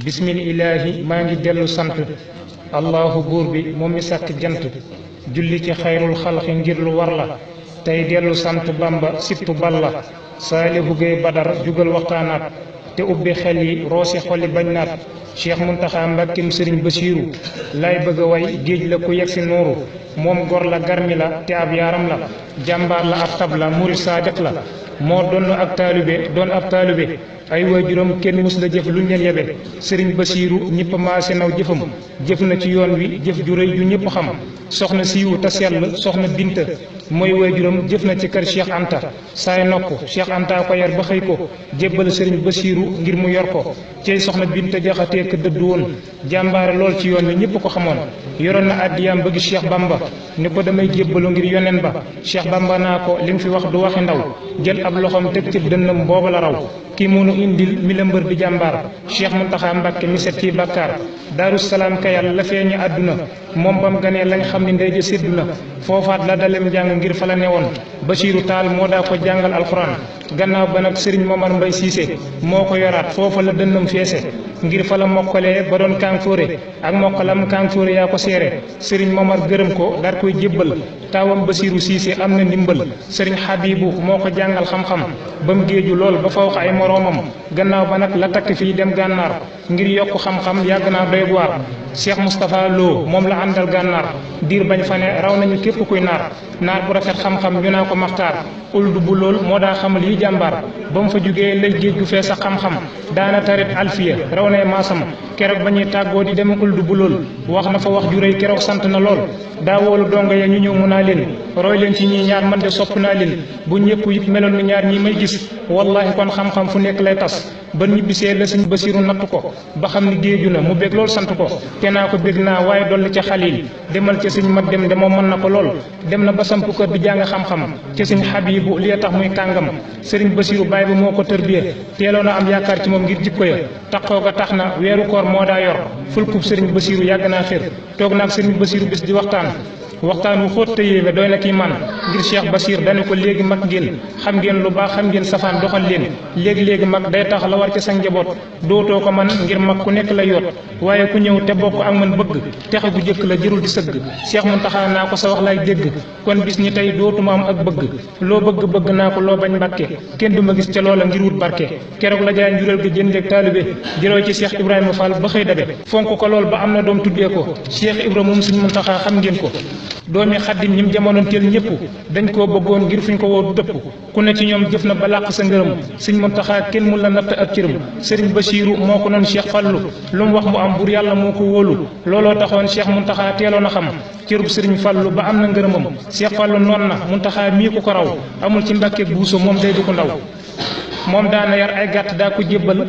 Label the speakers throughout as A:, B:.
A: bismillaahi maa ngi dellu sant allahu buur bi moom mi sàkk jant julli ci xayrul xalqi ngir lu war la tey dellu sant bamba sittu balla saalihu gay badar jugal waxtaanaat te ubbi xel yi roosi xoli bañ naat cheikh muntaxa mbàkkim sëriñ basiiru lay bëgg a way géej la ku yegsi nuuru moom gor la garmi la te ab yaaram la jàmbaar la ab tab la murit saadiq la moo doon ak taalibe doon ab taalibe ay waajuram kenn mus la jëf luñ leen yebe sëriñ basiiru ñëpp maase naw jëfam jëf na ci yoon wi jëf ju rëy ju ñëpp xam soxna siiwu te sell soxna binta mooy waajuram jëf na ci kër cheikh anta saay nopp cheikh anta ko yar ba xëy ko jébbal sëriñ basiiru ngir mu yor ko cey soxna binta jaxatee ka dëddu woon jàmbaare lool ci yoon wi ñëpp ko xamoon yoroon na addiyaam bëgg cheikh bamba ni ko damay jébbalu ngir yonen ba cheikh bamba naa ko li nga fi wax du waxi ndaw jël ab loxoom teg ci dënnam booba la raw kii mënu indil mi la mbër di jàmbaar cheikh muntaxa mbàkke mi set ci bàkkaar daaru salaam kayal la feeñu àdduna moom bam ganee lañ xam ni ndey ja séddu na foofaat la dalem njàng ngir fa la newoon basiiru taal moo daa ko jàngal alxuraan gannaaw ba nag sëriñ momar mbay siise moo ko yoraat foofa la dënnam feese ngir fa la mokkalee ba doon kanfóore ak mokkalam kanfóore yaa ko seere sëriñ momar gërëm ko daat koy jébbal taawam basiiru siise am na ndimbal sëriñ xabibu moo ko jàngal xam-xam ba mu géeju lool ba fawx ay moroomam gannaaw ba nag la takk fii dem gànnaar ngir yokk xam-xam yàgg naa doy waar cheikh moustapha lo moom la àndal gànnaar diir bañ fa ne raw nañu képp kuy naar bu rafet xam-xam ñu naa ko maxtaar uldu bu lool moo daa xamal yi jàmbaar ba mu fa jógee lay géej gu fees a xam-xam daana tarit alfiya raw nay maasam keroog ba ñuy tàggoo di dem uldu bu lool wax na fa wax ju réy keroog sant na lool daa woolu donga ya ñu ñëw mu naa leen roy leen ci ñii ñaar man de sopp naa leen bu ñëpp it meloon ni ñaar ñi may gis wallahi kon xam-xam fu nekk lay tas ba ñibbisee la sëñ basiiru natt ko ba xam ni géeju na mu bég lool sant ko te naa ko bég naa waaye dolli ca xalil demal ca sëñ mat dem de moom mën na ko lool dem na ba samp kër di jàng xam-xam ca sëñ xabibu li tax muy kàngam sëriñ basiiru baay bi moo ko tërbiye teeloon a am yaakaar ci moom ngir jikko ya taxoo ga tax na weeru koor moo daa yor fulkub sëriñ basiiru yàgg naa xër toog naag sëriñ basiiru bis di waxtaan wu xóot te yéeme doy na kii man ngir cheikh basir dañu ko léegi mag ngeen xam ngeen lu baax xam ngeen safaan doxal leen léegi-léegi mag day tax la war ci sa njaboot dootoo ko man ngir mag ku nekk la yoot waaye ku ñëw te bokk ak man bëgg texe gu jëkk la jërul di sëgg cheikh muntaxa naa ko sa wax lay dégg kon bis ni tey dootuma am ak bëgg loo bëgg naa ko loo bañ mbàkke kenn du ma gis ca loola ngir wut barke keroog la jaay njureel ga jëndeeg taalibe jëloo ci cheikh ibrahima fall ba xëy dabe fonk ko lool ba am na doom tuddee ko cheikh ibra moom suñ muntaxa xam ngeen ko doomi xaddim ñim jamonoon teel ñëpp dañ koo bëggoon ngir fuñ ko woo du dëpp ku ne ci ñoom jëf na ba làq sa ngërëm sëñ muntaxa kenn mun la natt ak cërëm sëriñ basiiru moo ko noon cheikh fallu lu mu wax mu am bur yàlla moo ko wóolu looloo taxoon cheikh muntaxa teeloon a xam cërub sëriñ fallu ba am na ngërëmam cheikh fallu noon na muntaxa mii ku ko raw amul ci mbàkke buuso moom day du ko ndaw moom daana yar ay gàtt daa ko jébbal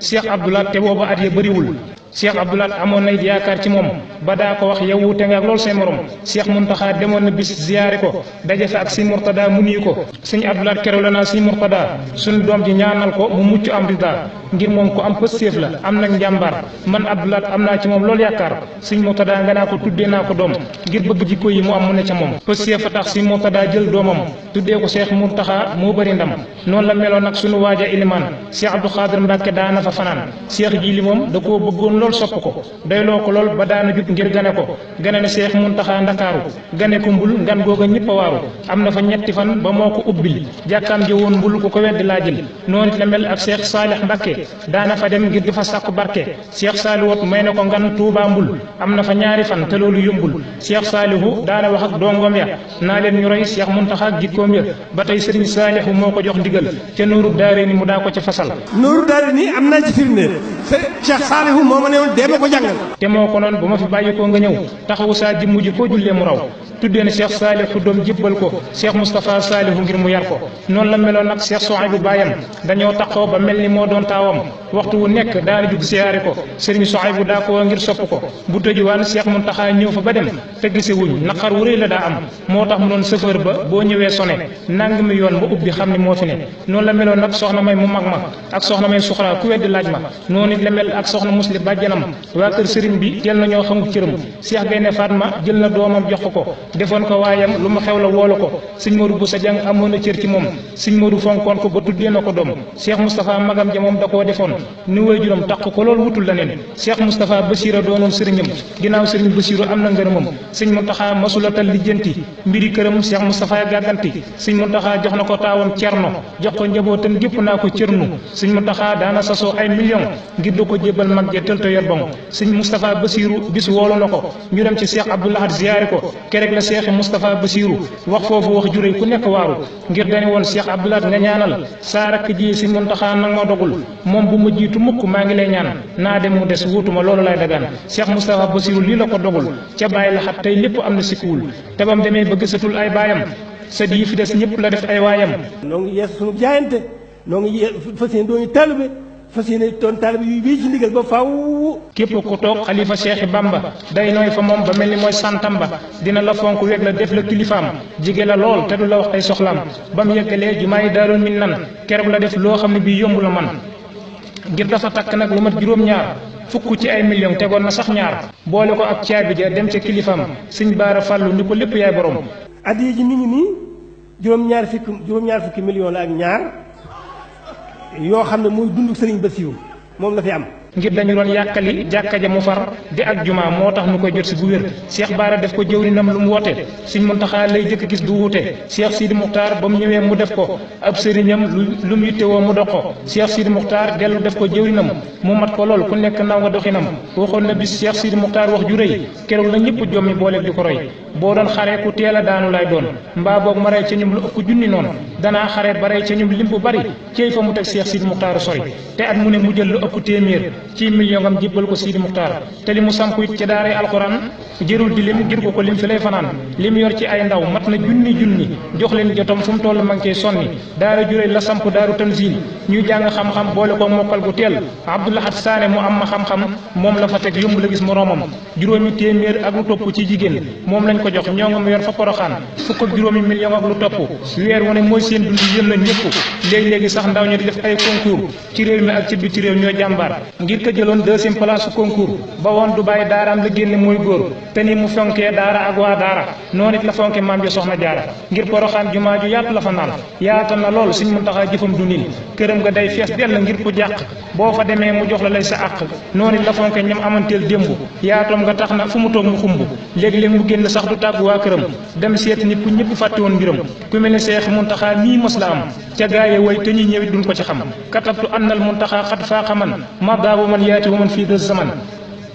A: cheikh abdoulaat te booba at ya bëriwul cheikh abdoulaat amoon na yaakaar ci moom ba daa ko wax yow wuute nga ak lool say morom cheikh muntaxa demoon na bis ziyaare ko daje fa ak si murtada mu nuyu ko sëñ abdoulaat keroog la naa si murtada suñu doom ji ñaanal ko mu mucc am rida ngir moom ko am pëstéef la am nag njàmbaar man abdoulaat am naa ci moom loolu yaakaar sëñ murtada nga naa ko tuddee naa ko doom ngir bëgg jikko yi mu am mu ne ca moom pëstéef a tax si murtada jël doomam tuddee ko cheikh muntaxa moo bëri ndam noonu la meloon nag suñu waaja ilimaan cheikh abdou xaadir mbàkke daana fa fanaan cheikh ji li moom da koo bëggoon lool sopp ko doyloo ko lool ba daana jug ngir gane ko gane na cheikh muntaxa ndakaaru gane ko mbul ngan googa ñëpp a waaru am na fa ñetti fan ba moo ko ubbil jàkkaam ji woon mbul ku ko weddi laajil noonu it la mel ak cheikh saalix mbàkke daana fa dem ngir di fa sàkku barke cheikh saaliwot may na ko ngan tuubaa mbul am na fa ñaari fan te loolu yombul cheikh saalihu daana wax ak dongom ya naa leen ñu roy cheikh muntaxa ak jikkoom ya ba tey sëriñ saalihu moo ko jox ndigal ca nuuru daare ni mu daa ko ca fasal
B: nuuru daare ni am naa ci firnde cheikh saalihu moo ma ne woon dee ma ko jàngal
A: te moo ko noon bu ma fi bàyyi koo nga ñëw taxawu saa jëmm ji koo jullee mu raw tuddee na cheikh saalihu doom jébbal ko cheikh moustapha saalihu ngir mu yar ko noonu la meloon nag cheikh sohaybu baayam dañoo taxoo ba mel ni moo doon taawam waxtu wu nekk daana jug siyaare ko sëriñ sohaybu daa ko ngir sopp ko bu tëjuwaan cheikh muntaxa ñëw fa ba dem te gise wuñ naqar wu rëy la daa am moo tax mu doon chauffeur ba boo ñëwee sone nang mi yoon ba ubbi xam ni moo fi ne noonu la meloon nag soxna may mu mag ma ak soxna may suxra ku weddi laaj ma noonu it la mel ak soxna musli bàjjan bàjjanam waa kër sëriñ bi teel na ñoo xamul cëram Cheikh Gaynde Fatma jël na doomam jox ko defoon ko waayam lu mu xew la woolu ko sëñ Modou Boussa Dieng amoon na cër ci moom sëñ Modou fonkoon ko ba tuddee na ko doom Cheikh Moustapha magam ja moom da koo defoon ni way juróom taq ko loolu wutul la neen Cheikh Moustapha Bassira doonoon sëriñam ginnaaw sëriñ Bassirou am na ngërëmam sëñ Mountakha masulatal lijjanti mbiri këram Cheikh Moustapha gàgganti sëñ Mountakha jox na ko taawam Cerno jox ko njabootam gépp naa ko cërnu sëñ Mountakha daana sasoo ay million ngir du ko jébbal mag ja tël te yor bon sëñ Moustapha Bassirou bis woolu na ko ñu dem ci Cheikh Abdou Lahad ziyaare ko kerek la Cheikh Moustapha Bassirou wax foofu wax juré ku nekk waaru ngir dane woon Cheikh Abdou Lahad nga ñaanal saa rakk ji sëñ Mountakha nag ma dogul moom bu ma jiitu mukk maa ngi lay ñaan naa dem mu des wuutuma loolu lay dagaan Cheikh Moustapha Bassirou lii la ko dogul ca bàyyi la xat tey lépp am na sikkuwul te bam demee ba gisatul ay baayam sët yi fi des ñëpp la def ay waayam
B: noo ngi yees suñu jaayante noo ngi fas yéene dooñu taalibe fas yéene doon taalibe yu wéy ci ndigal ba faw
A: képp ku toog xalifa Cheikh Bamba day nooy fa moom ba mel ni mooy santam ba dina la fonk weg la def la kilifaam jige la lool te du la wax ay soxlaam ba mu yeggalee jumaa yi Daarul Minan keroog la def loo xam ne bii yomb la man ngir dafa takk nag lu mat juróom-ñaar fukk ci ay million tegoon na sax ñaar boole ko ak caabi ja dem ca kilifaam sëñ Baara Fàllu ni ko lépp yaay borom
B: addiya ji mi ngi nii juróom-ñaar fukki million la ak ñaar yoo xam ne mooy dund sëriñ Bassirou moom la fi am
A: ngir dañu doon yàkkali jàkka ja mu far di ak juma moo tax nu koy jot si bu wér Cheikh Baara def ko jëwrinam lu mu woote sëñ Mountakha lay jëkk gis du wuute Cheikh Sidi Muxtaar ba mu ñëwee mu def ko ab sëriñam lu mu yittewoo mu dox ko Cheikh Sidi Muxtaar dellu def ko jëwrinam mu mat ko lool ku nekk naw nga doxinam waxoon na bis Cheikh Sidi Muxtaar wax ju rëy keroog la ñëpp jommi booleeg di ko roy boo doon xare ku teel a daanu lay doon mbaa boog ma rey ca ñum lu ëpp junni noonu danaa xare ba rey ca ñum lim bu bari cey fa mu teg Cheikh Sidi Muxtaar sori te at mu ne mu jël lu ëpp téeméer ci million ngam jébbal ko Sidi Muxtaar te li mu samp it ca daaray alxuraan jërul di lim ngir ko lim fi lay fanaan li mu yor ci ay ndaw mat na junni jox leen jotam fu mu toll ma ngi cey sonni daara juréy la samp daaru tanzil ñuy jàng xam-xam boole ko mokkal gu teel Abdou Lahad Sané mu am ma xam-xam moom la fa teg yomb la gis moroomam juróomi téeméer ak lu topp ci jigéen moom lañ ko jox ñoo nga mu yor fa Poroxaan fukk ak juróomi million ak lu topp weer wu ne mooy seen dund yëm la ñëpp léegi-léegi sax ndaw ñu di def ay concours ci réew mi ak ci biti réew ñoo jàmbaar ngir ko jëloon deuxième place su concours ba woon du bàyyi daaraam la génne mooy góor te ni mu fonkee daara ak waa daara noonu it la fonke maam jo soxna jaara ngir Poroxaan jumaa ju yaatu la fa naan yaatal na lool Sëñ Muntaxa jëfam du niin këram nga day fees dell ngir ku jàq boo fa demee mu jox la lay sa àq noonu it la fonke ñam amanteel démb yaatoom nga tax na fu mu toog mu xumb léegi-léeg mu génn sax du tàggu waa këram dem seet nit ku ñëpp fàtte woon mbiram ku mel ne Seex Muntaxa mii mos la am ca gaaye way te ñuy ñëwit duñ ko ci xam katabtu annal Muntaxa xat faaxa man madaabu man yaati wa man fii de zaman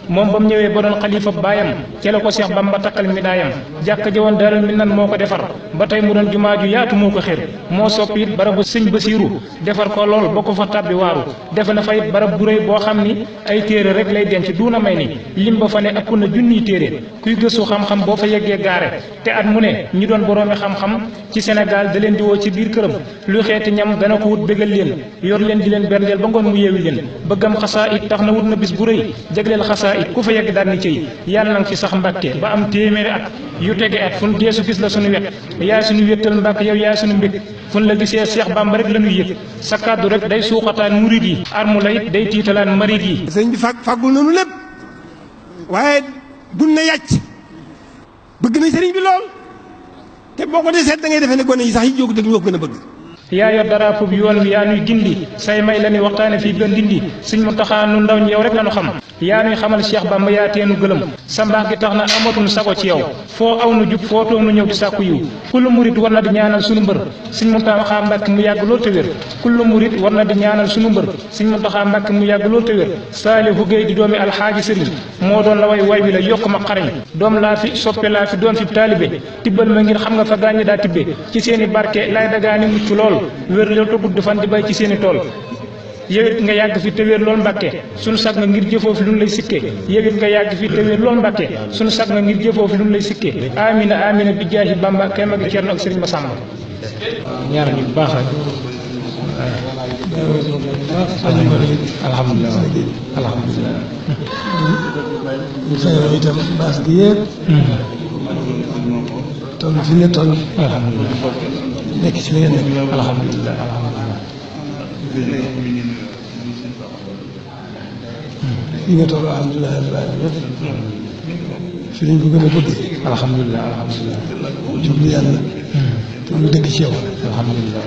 A: moom ba mu ñëwee ba doon xalifa baayam ca la ko Seex Bamba takkal midaayam jàkka jëwoon Daarul Minan moo ko defar ba tey mu doon jumaa ju yaatu moo ko xër moo soppi it barabu sëñ Basiiru defar ko lool ba ko fa tàbbi waaru def na fa it barab bu rëy boo xam ni ay téere rek lay denc duuna may ni lim ba fa ne ëpp na junniy téere kuy gëstu xam-xam boo fa yeggee gaare te at mu ne ñi doon boroomi xam-xam ci Sénégal da leen di woo ci biir këram luy xeeti ñam dana ko wut bégal leen yor leen di leen berndeel ba ngoon mu yeewi leen bëggam xasaa it tax na wut na bis bu rëy jagleel xasaa it ku fa yegg daal ni cëy yàlla nanga fi sax Mbàkke ba am téeméeri at yu tege at fun deesu gis la suñu wet yaay suñu wéttal Mbàkke yow yaay suñu mbég fun la gisee Seex Bamba rek la ñuy yëg sa kàddu rek day suuxataan murid yi armu la it day tiitalaan marid yi
B: sëñ bi fàggul nañu lépp waaye dun na yàcc bëgg na sëriñ bi lool te boo ko dee seet da ngay defee ne gone yi sax yi jóg dëgg ñoo ko gën a bëgg
A: yaa yor dara pub yoon wi yaa nuy gindi say may la ñuy waxtaane fii ba ndindi Sëñ Muntaxa nu ndaw ñi yow rek la ñu xam yaa nuy xamal Cheikh Bamba yaa teenu gëlëm sa mbaax gi tax na amatuñu sago ci yow foo aw nu jub foo toog nu ñëw di sàkku yiw kullu murit war na di ñaanal suñu mbër Sëñ Muntaxa Mbàkke mu yàgg lool te wér kullu murit war na di ñaanal suñu mbër Sëñ Muntaxa Mbàkke mu yàgg lool te wér Saalihu Géey di doomi alxaaji sëriñ moo doon la way wi la yokk ma xarañ doom laa fi soppe laa fi doon fi taalibe tibbal ma ngir xam nga fa gaañi daa tibbe ci seeni barke lay dagaani mucc lool wér loolu te gudd fan di bay ci seeni tool yow it nga yàgg fi te wér lool Mbàkke suñu sag nga ngir jëfoo fi lu ñu lay sikke yow it nga yàgg fi te wér lool Mbàkke suñu sag nga ngir jëfoo fi lu ñu lay sikke amina amina bi jaahi Bamba kay magi Cerno ak Sëriñ Masamba ñaar ñu bu baax rek alhamdulilah alhamdulilah
C: ñu feeñoo itam baas gi yëpp toll fi ne toll
A: alhamdulilah
C: nekk ci li ngeen nekk
A: alhamdulilah alhamdulilah
C: li nga toll alhamdulilah rabbil alamin fi lañ ko gën a bëgg.
A: alhamdulilah alhamdulilah.
C: jublu yàlla. te mu dëgg ci yow.
A: alhamdulilah.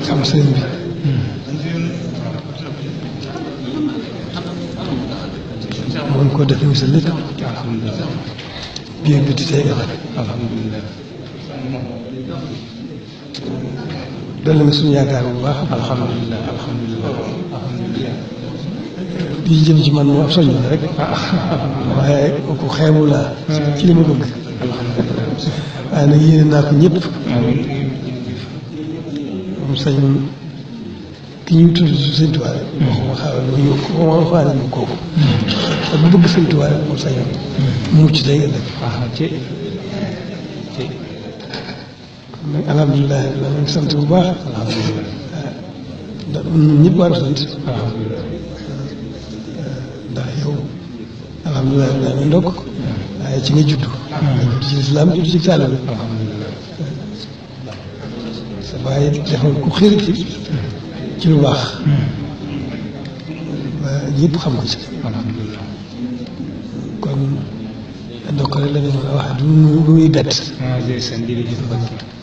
C: xam sëriñ bi. mën koo def sa lépp.
A: alhamdulilah.
C: biir bi di tey ëllëg.
A: alhamdulilah.
C: dolli nga suñu yaakaar bu baax.
A: alhamdulilah alhamdulilah. alhamdulilah.
C: li jëm ci man moom ab soññ la rek. waaye ku xeebu laa. ci li ma bëgg.
A: alhamdulilah.
C: waaye nag yéene naa ko ñëpp.
A: amiin.
C: moom sañ ki ñuy tudd sëñ Tuubaa rek. waxuma xaaral ma ñëw ko waxuma xaaral ma kooku. te bu bëgg sëñ Tuubaa rek moom sañoon. mucc tey ëllëg.
A: ci
C: nag alhamdulilah la ngi sant bu baax.
A: alhamdulilah.
C: ndax ñëpp war a sant.
A: alhamdulilah.
C: ndax yow alhamdulilah la nga ndokk. waaye ci nga juddu. juddu ci lislaam juddu ci taalibe.
A: alhamdulilah.
C: sa baay defoon ku xërit ci lu baax. ba ñëpp xam ko ci.
A: alhamdulilah.
C: kon ndokk rek la ñu mën a wax du muy bett.
A: seen jërëjëf Mbacke.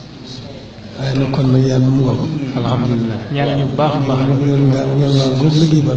C: waaye nag kon nag yàlla mu nga ko.
A: alhamdulilah. ñaanal ñu bu baax a baax.
C: ngeen nga góob liggéey ba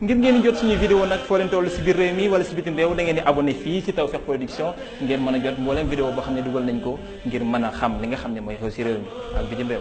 D: ngir ngeen jot suñu vidéo nag foo leen toll si biir réew mi wala si bitim réew da ngeen di abonné fii si Tawfekh Production ngeen mën a jot mboolem vidéo boo xam ne dugal nañ ko ngir mën a xam li nga xam ne mooy xew si réew mi ak bitim réew.